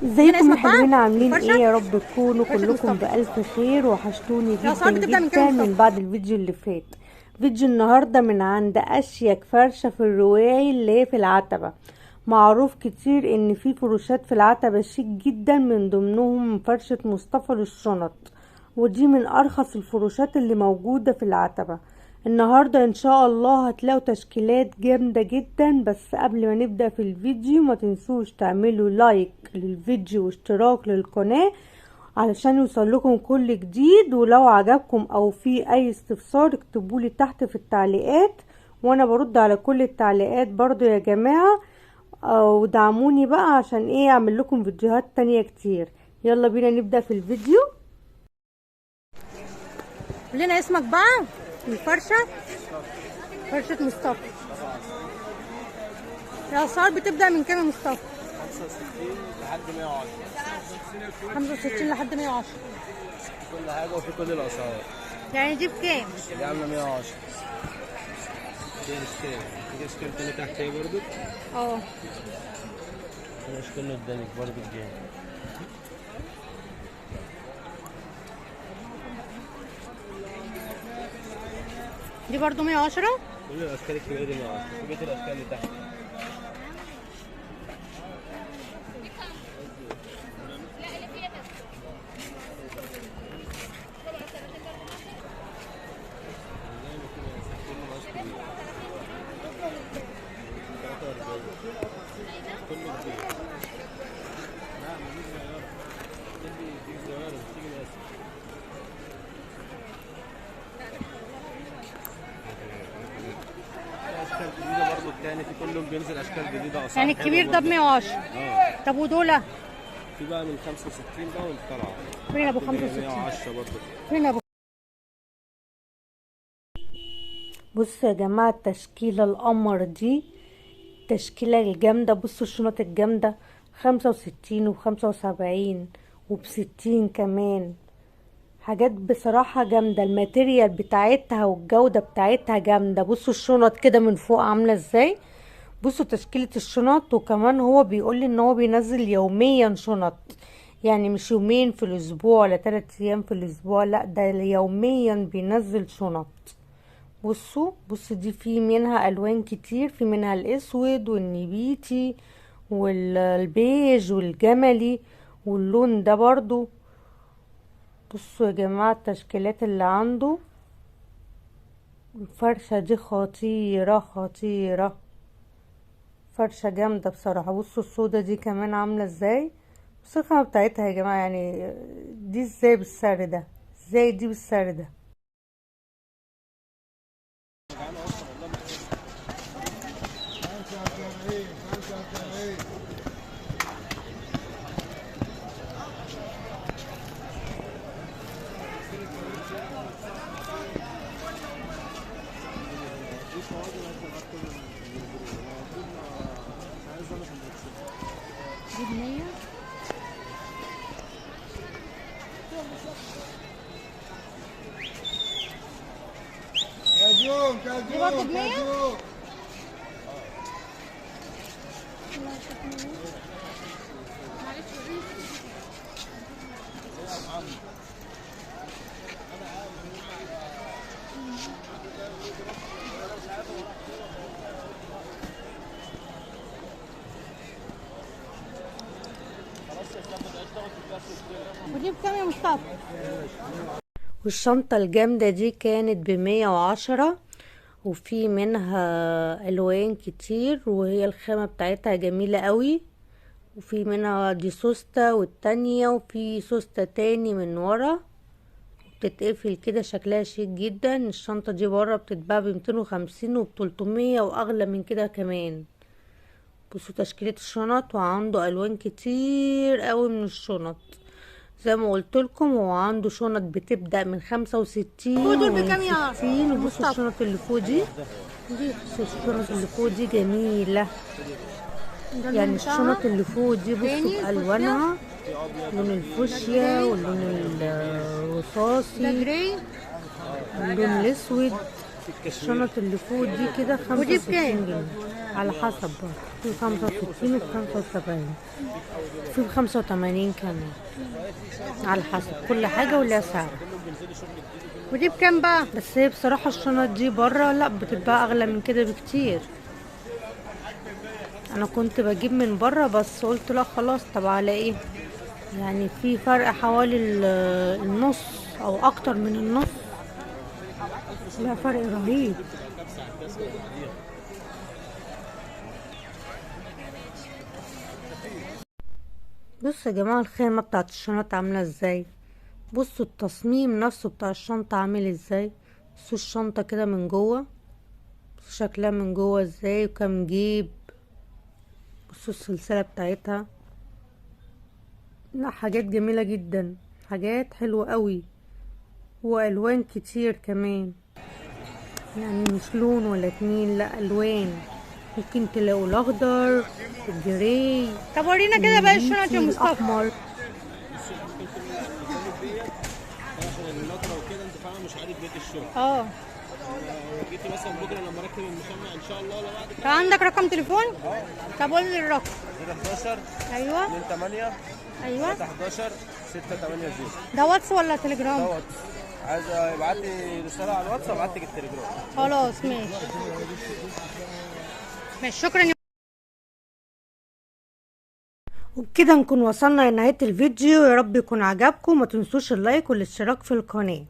ازيكم يا حلوين؟ عاملين ايه؟ يا رب تكونوا كلكم بألف خير. وحشتوني جدا جدا من بعد الفيديو اللي فات. فيديو النهارده من عند اشيك فرشه في الرواعي اللي هي في العتبه. معروف كتير ان في فروشات في العتبه شيك جدا، من ضمنهم فرشه مصطفى للشنط، ودي من ارخص الفروشات اللي موجوده في العتبه. النهارده ان شاء الله هتلاقوا تشكيلات جامده جدا. بس قبل ما نبدا في الفيديو ما تنسوش تعملوا لايك للفيديو واشتراك للقناه علشان يوصلكم كل جديد. ولو عجبكم او في اي استفسار اكتبولي تحت في التعليقات، وانا برد على كل التعليقات برضو يا جماعه. ودعموني بقى عشان ايه اعمل لكم فيديوهات تانية كتير. يلا بينا نبدا في الفيديو. لنا اسمك بقى الفرشة. فرشة مصطفى. الأسعار بتبدأ من كام يا مصطفى؟ 65 لحد 110. 65 لحد 110. كل حاجة وفي كل الأسعار. يعني دي بكام؟ دي عاملة 110. دي اشكال. في اشكال تاني تحت اهي برضو. اه. في اشكال قدامك برضو الجاي. دي برضو 110. كل الأشكال الكبيرة دي 110. في بقية الأشكال اللي تحت. اشكال جديده برضه التاني، في كل يوم بينزل اشكال جديده اسعار. يعني الكبير ده ب 110. طب ودول؟ في بقى من 65 بقى وانت طالعه. فين ابو 65؟ 110 برضه. فين ابو؟ بصوا يا جماعه التشكيله القمر دي، التشكيله الجامده. بصوا الشنط الجامده 65 و75 وب60 كمان. حاجات بصراحة جامدة، الماتيريال بتاعتها والجودة بتاعتها جامدة. بصوا الشنط كده من فوق عاملة ازاي. بصوا تشكيلة الشنط. وكمان هو بيقولي ان هو بينزل يوميا شنط، يعني مش يومين في الاسبوع ولا 3 ايام في الاسبوع، لا ده يوميا بينزل شنط. بصوا دي في منها الوان كتير، في منها الاسود والنبيتي والبيج والجملي واللون ده برضو. بصوا يا جماعة التشكيلات اللي عنده. الفرشة دي خطيرة خطيرة، فرشة جامدة بصراحة. بصوا السودة دي كمان عاملة ازاي. بصوا الخامة بتاعتها يا جماعة، يعني دي ازاي بالسعر ده؟ ازاي دي بالسعر ده؟ دي ب 100. دي برضو ب 100. ودي بكام يا مصطفى؟ والشنطة الجامدة دي كانت ب110، وفي منها الوان كتير، وهي الخامة بتاعتها جميلة قوي. وفي منها دي سوستة والتانية، وفي سوستة تاني من ورا بتتقفل كده، شكلها شيك جدا. الشنطة دي بره بتتباع ب250 وب300 واغلى من كده كمان. بصوا تشكيلة الشنط، وعنده الوان كتير قوي من الشنط. زي ما قلت لكم هو عنده شنط بتبدأ من 65 دول ومن بكام يا 60. وبصوا مصطفى؟ الشنط اللي فوق دي، بصوا الشنط اللي فوق دي جميلة. يعني الشنط اللي فوق دي بصوا بألوانها، لون الفوشيا واللون الرصاصي واللون الاسود. الشنط اللي فوق دي كده 65 جنيه. على حسب برضه، في 65 وفي 75 في 85 كمان، على حسب كل حاجة وليها سعر. ودي بكام بقى؟ بس هي بصراحة الشنط دي برا لا بتبقى أغلى من كده بكتير. أنا كنت بجيب من برا بس قلت لا خلاص، طب على ايه يعني، في فرق حوالي النص أو أكتر من النص، لا فرق رهيب. بصوا يا جماعة الخامة بتاعت الشنط عاملة ازاي، بصوا التصميم نفسه بتاع الشنطة عامل ازاي، بصوا الشنطة كده من جوه، بصوا شكلها من جوه ازاي وكم جيب، بصوا السلسلة بتاعتها، لا حاجات جميلة جدا، حاجات حلوة قوي، والوان كتير كمان، يعني مش لون ولا اتنين، لا الوان، ممكن تلاقوا الاخضر، الجراي، طب ورينا كده بقى الشنط يا مصطفى. الاحمر. عشان النطره وكده انت فاهمه مش عارف بيت الشغل. جيتي مثلا بكره لما اركب المشمع ان شاء الله ولا بعد كده. عندك رقم تليفون؟ طب قول لي الرقم. 11 ايوه 28 ايوه 11 680. ده واتس ولا تليجرام؟ دوت عايز ابعت لي رساله على الواتس ابعت لك التليجرام. خلاص ماشي ماشي، شكرا. وبكده نكون وصلنا لنهاية الفيديو، يا رب يكون عجبكم، ما تنسوش اللايك والاشتراك في القناة.